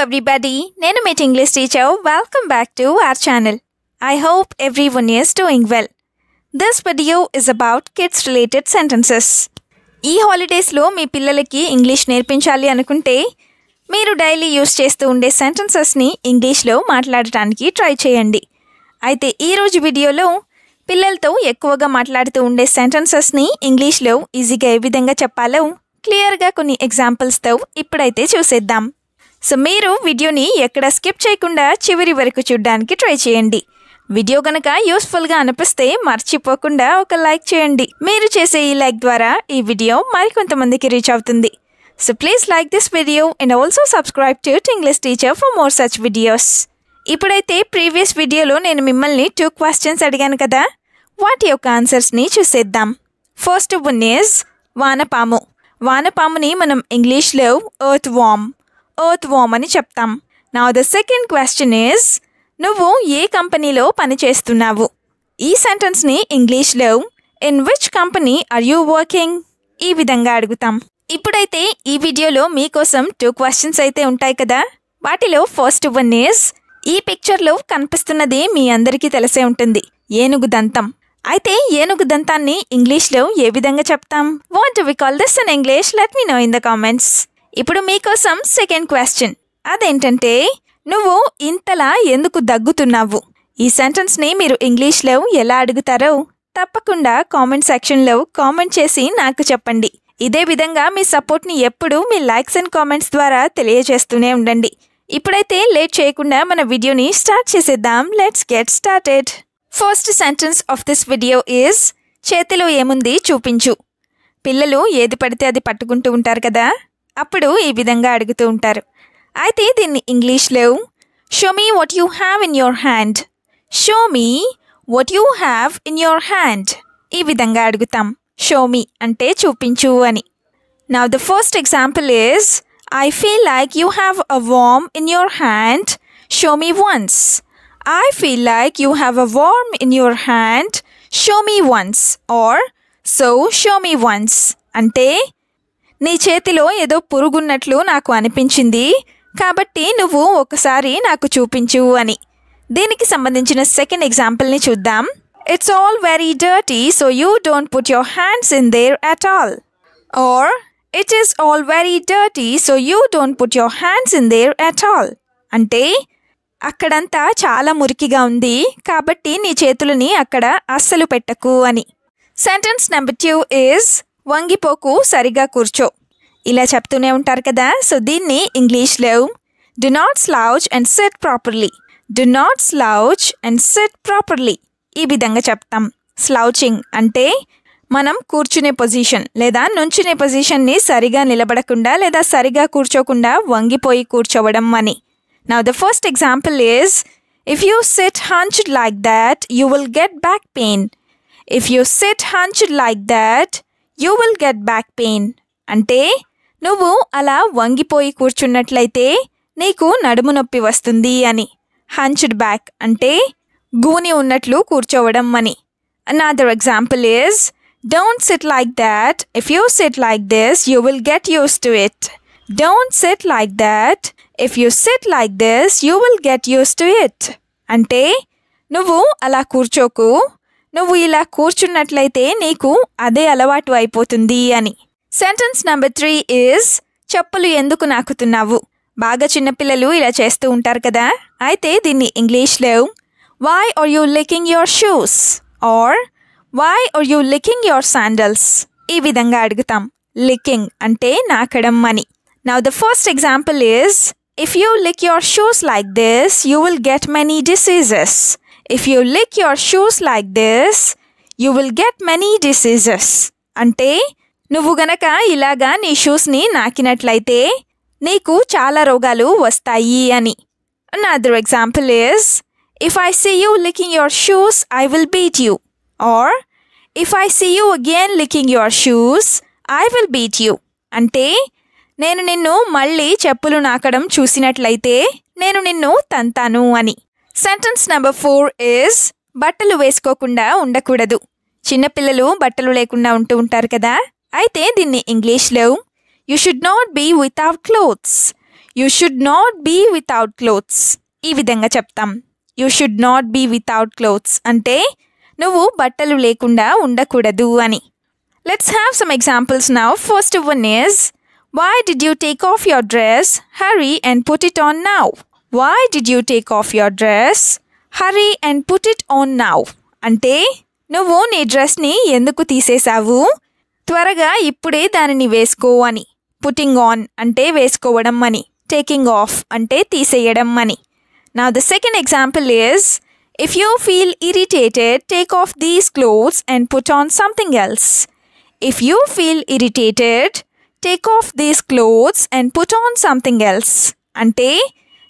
everybody, నేను మీ English teacher. Welcome back to our channel. I hope everyone is doing well. This video is about kids related sentences. ఈ హాలిడేస్లో మీ పిల్లలకి English నేర్పించాలి అనుకుంటే మీరు డైలీ యూస్ చేస్తూ ఉండే సెంటెన్సెస్ని ఇంగ్లీష్లో మాట్లాడటానికి ట్రై చేయండి. అయితే ఈరోజు వీడియోలో పిల్లలతో ఎక్కువగా మాట్లాడుతూ ఉండే సెంటెన్సెస్ని ఇంగ్లీష్లో ఈజీగా ఏ విధంగా చెప్పాలో క్లియర్గా కొన్ని ఎగ్జాంపుల్స్తో ఇప్పుడైతే చూసేద్దాం. సో మీరు వీడియోని ఎక్కడ స్కిప్ చేయకుండా చివరి వరకు చూడడానికి ట్రై చేయండి. వీడియో కనుక యూస్ఫుల్గా అనిపిస్తే మర్చిపోకుండా ఒక లైక్ చేయండి. మీరు చేసే ఈ లైక్ ద్వారా ఈ వీడియో మరికొంతమందికి రీచ్ అవుతుంది. So please like this video and also subscribe to English teacher for more such videos. ఇప్పుడైతే ప్రీవియస్ వీడియోలో నేను మిమ్మల్ని 2 క్వశ్చన్స్ అడిగాను కదా, వాటి యొక్క ఆన్సర్స్ని చూసేద్దాం. ఫస్ట్ వన్ ఈజ్ వానపాము. వానపాముని మనం ఇంగ్లీష్లో ఎర్త్ వార్మ్ అని చెప్తాం. Now the second question is నువ్వు ఏ కంపెనీలో పనిచేస్తున్నావు? ఈ సెంటెన్స్ని ఇంగ్లీష్లో in which company are you working? ఈ విధంగా అడుగుతాం. ఇప్పుడైతే ఈ వీడియోలో మీకోసం 2 క్వశ్చన్స్ అయితే ఉంటాయి కదా. వాటిలో ఫస్ట్ వన్ ఈజ్ ఈ పిక్చర్లో కనిపిస్తున్నది మీ అందరికీ తెలిసే ఉంటుంది, ఏనుగు దంతం. అయితే ఏనుగు దంతాన్ని ఇంగ్లీష్లో ఏ విధంగా చెప్తాం? What do we call this in English? Let me know in the comments. ఇప్పుడు మీకోసం సెకండ్ క్వశ్చన్, అదేంటంటే నువ్వు ఇంతలా ఎందుకు దగ్గుతున్నావు? ఈ సెంటెన్స్ని మీరు ఇంగ్లీష్లో ఎలా అడుగుతారో తప్పకుండా కామెంట్ సెక్షన్లో కామెంట్ చేసి నాకు చెప్పండి. ఇదే విధంగా మీ సపోర్ట్ని ఎప్పుడూ మీ లైక్స్ అండ్ కామెంట్స్ ద్వారా తెలియజేస్తూనే ఉండండి. ఇప్పుడైతే లేట్ చేయకుండా మన వీడియోని స్టార్ట్ చేసేద్దాం. Let's get started. First sentence of this video is చేతిలో ఏముంది చూపించు. పిల్లలు ఏది పడితే అది పట్టుకుంటూ ఉంటారు కదా, అప్పుడు ఈ విధంగా అడుగుతూ ఉంటారు. అయితే దీన్ని ఇంగ్లీష్లో show me what you have in your hand. Show me what you have in your hand. ఈ విధంగా అడుగుతాం. షో మీ అంటే చూపించు అని. Now the first example is I feel like you have a worm in your hand. Show me once. I feel like you have a worm in your hand. Show me once. Or so show me once. అంటే నీ చేతిలో ఏదో పురుగున్నట్లు నాకు అనిపించింది, కాబట్టి నువ్వు ఒకసారి నాకు చూపించు అని. దీనికి సంబంధించిన సెకండ్ ఎగ్జాంపుల్ని చూద్దాం. It's all very dirty, so you don't put your hands in there at all. Or it is all very dirty, so you don't put your hands in there at all. అంటే అక్కడంతా చాలా మురికిగా ఉంది, కాబట్టి నీ చేతులని అక్కడ అస్సలు పెట్టకు అని. సెంటెన్స్ నెంబర్ 2 ఈజ్ వంగిపోకు, సరిగా కూర్చో. ఇలా చెప్తూనే ఉంటారు కదా. సో దీన్ని ఇంగ్లీష్లో do not slouch and sit properly. Do not slouch and sit properly. ఈ విధంగా చెప్తాం. స్లౌచింగ్ అంటే మనం కూర్చునే పొజిషన్ లేదా నుంచునే పొజిషన్ని సరిగా నిలబడకుండా లేదా సరిగా కూర్చోకుండా వంగిపోయి కూర్చోవడం అని. Now the first example is if you sit hunched like that, you will get back pain. If you sit hunched like that, you will get back pain. అంటే నువ్వు అలా వంగిపోయి కూర్చున్నట్లయితే నీకు నడుము నొప్పి వస్తుంది అని. హంచ్డ్ బ్యాక్ అంటే గూని ఉన్నట్లు కూర్చోవడం అని. Another example is don't sit like that. If you sit like this, you will get used to it. Don't sit like that. If you sit like this, you will get used to it. అంటే నువ్వు అలా కూర్చోకు, నువ్వు ఇలా కూర్చున్నట్లయితే నీకు అదే అలవాటు అయిపోతుంది అని. సెంటెన్స్ నెంబర్ 3 ఈజ్ చెప్పులు ఎందుకు నాకుతున్నావు? బాగా చిన్నపిల్లలు ఇలా చేస్తూ ఉంటారు కదా. అయితే దీన్ని ఇంగ్లీష్లో why are you licking your shoes? or why are you licking your sandals? ఈ విధంగా అడుగుతాం. licking అంటే నాకడం అని. Now the first example is if you lick your shoes like this, you will get many diseases. If you lick your shoes like this, you will get many diseases. అంటే నువ్వు గనక ఇలాగా నీ షూస్ని నాకినట్లయితే నీకు చాలా రోగాలు వస్తాయి అని. Another example is if I see you licking your shoes, I will beat you. Or if I see you again licking your shoes, I will beat you. అంటే నేను నిన్ను మళ్ళీ చెప్పులు నాకడం చూసినట్లయితే నేను నిన్ను తంతాను అని. సెంటెన్స్ నెంబర్ 4 ఈజ్ బట్టలు వేసుకోకుండా ఉండకూడదు. చిన్నపిల్లలు బట్టలు లేకుండా ఉంటూ ఉంటారు కదా. అయితే దీన్ని ఇంగ్లీష్లో you should not be without clothes. You should not be without clothes. ఈ విధంగా చెప్తాం. You should not be without clothes అంటే నువ్వు బట్టలు లేకుండా ఉండకూడదు అని. Let's have some examples now. First one is why did you take off your dress? Hurry and put it on now. Why did you take off your dress? Hurry and put it on now. అంటే నువ్వు నీ డ్రెస్ని ఎందుకు తీసేశావు? త్వరగా ఇప్పుడే దానిని వేసుకో అని. Putting on అంటే వేసుకోవడం అని. టేకింగ్ ఆఫ్ అంటే తీసేయడం అని. Now the second example is, if you feel irritated, take off these clothes and put on something else. If you feel irritated, take off these clothes and put on something else. అంటే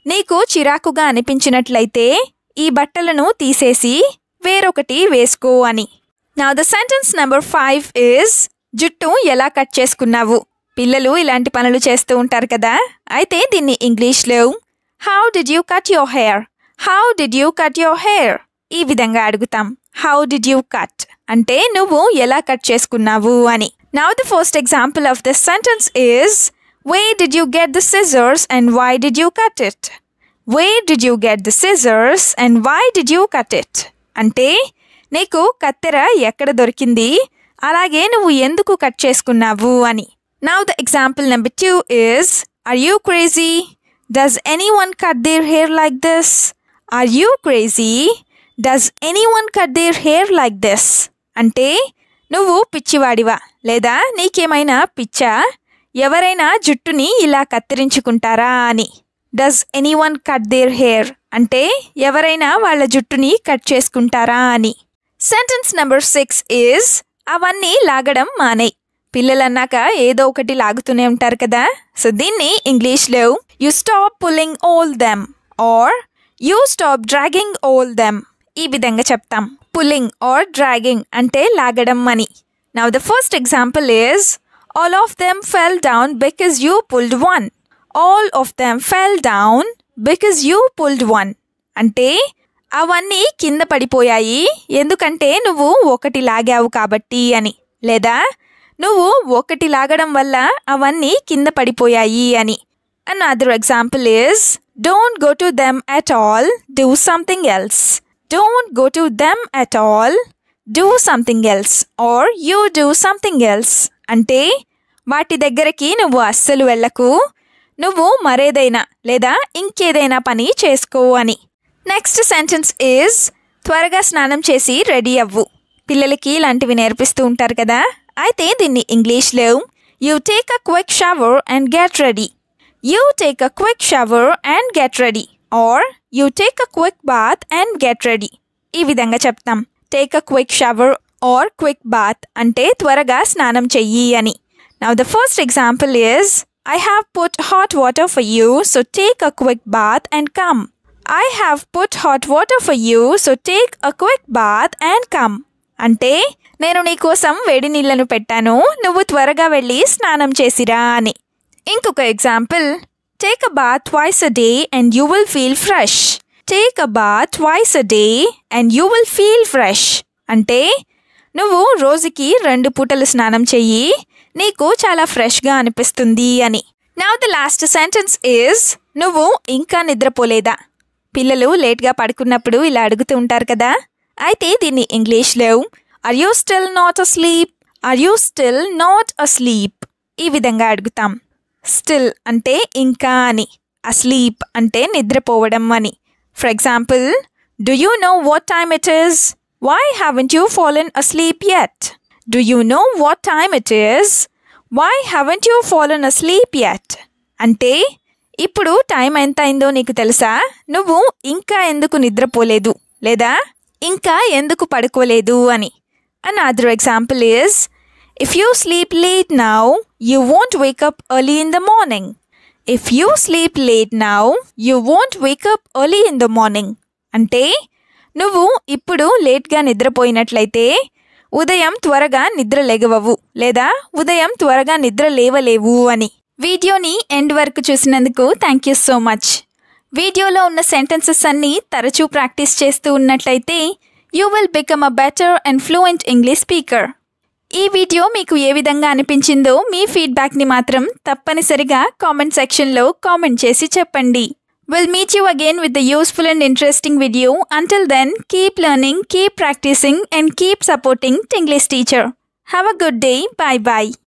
నీకు చిరాకుగా అనిపించినట్లయితే ఈ బట్టలను తీసేసి వేరొకటి వేసుకో అని. Now the sentence number 5 is, జుట్టు ఎలా కట్ చేసుకున్నావు? పిల్లలు ఇలాంటి పనులు చేస్తూ ఉంటారు కదా. అయితే దీన్ని ఇంగ్లీష్లో how did you cut your hair? How did you cut your hair? ఈ విధంగా అడుగుతాం. How did you cut అంటే నువ్వు ఎలా కట్ చేసుకున్నావు అని. Now the first example of this sentence is, where did you get the scissors and why did you cut it? Where did you get the scissors and why did you cut it? అంటే నీకు కత్తెర ఎక్కడ దొరికింది, అలాగే నువ్వు ఎందుకు cut చేసుకున్నావు అని. Now the example number 2 is, are you crazy? Does anyone cut their hair like this? Are you crazy? Does anyone cut their hair like this? అంటే నువ్వు పిచ్చివాడివా లేదా నీకేమైనా పిచ్చా? ఎవరైనా జుట్టుని ఇలా కత్తిరించుకుంటారా అని. Does anyone cut their hair అంటే ఎవరైనా వాళ్ళ జుట్టుని కట్ చేసుకుంటారా అని. సెంటెన్స్ నెంబర్ 6 ఈజ్, అవన్నీ లాగడం మానేయ్. పిల్లలన్నాక ఏదో ఒకటి లాగుతూనే ఉంటారు కదా. సో దీన్ని ఇంగ్లీష్లో you stop pulling all them or you stop dragging all them. ఈ విధంగా చెప్తాం. పుల్లింగ్ ఆర్ డ్రాగింగ్ అంటే లాగడం అని. Now the first example is, all of them fell down because you pulled one. All of them fell down because you pulled one. అంటే అవన్నీ కింద పడిపోయాయి ఎందుకంటే నువ్వు ఒకటి లాగావు కాబట్టి అని. లేదా నువ్వు ఒకటి లాగడం వల్ల అవన్నీ కింద పడిపోయాయి అని. Another example is, don't go to them at all, do something else. Don't go to them at all, do something else or you do something else. అంటే వాటి దగ్గరికి నువ్వు అస్సలు వెళ్ళకు, నువ్వు మరేదైనా లేదా ఇంకేదైనా పని చేసుకో అని. నెక్స్ట్ సెంటెన్స్ ఈజ్, త్వరగా స్నానం చేసి రెడీ అవ్వు. పిల్లలకి ఇలాంటివి నేర్పిస్తూ ఉంటారు కదా. అయితే దీన్ని ఇంగ్లీష్లో you take a quick shower and get ready. You take a quick shower and get ready or you take a quick bath and get ready. ఈ విధంగా చెప్తాం. Take a quick shower or quick bath అంటే త్వరగా స్నానం చెయ్యి అని. Now the first example is, I have put hot water for you, so take a quick bath and come. I have put hot water for you, so take a quick bath and come. అంటే నేను నీ కోసం వేడి నీళ్లను పెట్టాను, నువ్వు త్వరగా వెళ్ళి స్నానం చేసిరా అని. ఇంకొక example, take a bath twice a day and you will feel fresh. Take a bath twice a day and you will feel fresh. అంటే నువ్వు రోజుకి 2 పూటలు స్నానం చెయ్యి, నీకు చాలా ఫ్రెష్గా అనిపిస్తుంది అని. Now the last sentence is, నువ్వు ఇంకా నిద్రపోలేదా? పిల్లలు లేట్గా పడుకున్నప్పుడు ఇలా అడుగుతూ ఉంటారు కదా. అయితే దీన్ని ఇంగ్లీష్లో are you still not asleep? Are you still not asleep? ఈ విధంగా అడుగుతాం. స్టిల్ అంటే ఇంకా అని, అస్లీప్ అంటే నిద్రపోవడం అని. For example, do you know what time it is? Why haven't you fallen asleep yet? Do you know what time it is? Why haven't you fallen asleep yet? అంటే ఇప్పుడు టైం ఎంత అయిందో నీకు తెలుసా? నువ్వు ఇంకా ఎందుకు నిద్రపోలేదు లేదా ఇంకా ఎందుకు పడుకోలేదు అని. Another example is, if you sleep late now, you won't wake up early in the morning. If you sleep late now, you won't wake up early in the morning. అంటే నువ్వు ఇప్పుడు లేట్గా నిద్రపోయినట్లయితే ఉదయం త్వరగా నిద్ర లేగవవు లేదా ఉదయం త్వరగా నిద్ర లేవలేవు అని. వీడియోని ఎండ్ వరకు చూసినందుకు థ్యాంక్ యూ సో మచ్. వీడియోలో ఉన్న సెంటెన్సెస్ అన్నీ తరచూ ప్రాక్టీస్ చేస్తూ ఉన్నట్లయితే you will become a better and fluent English speaker. ఈ వీడియో మీకు ఏ విధంగా అనిపించిందో మీ ఫీడ్బ్యాక్ని మాత్రం తప్పనిసరిగా కామెంట్ సెక్షన్లో కామెంట్ చేసి చెప్పండి. We'll meet you again with a useful and interesting video. Until then, keep learning, keep practicing and keep supporting Tinglish Teacher. Have a good day. Bye bye.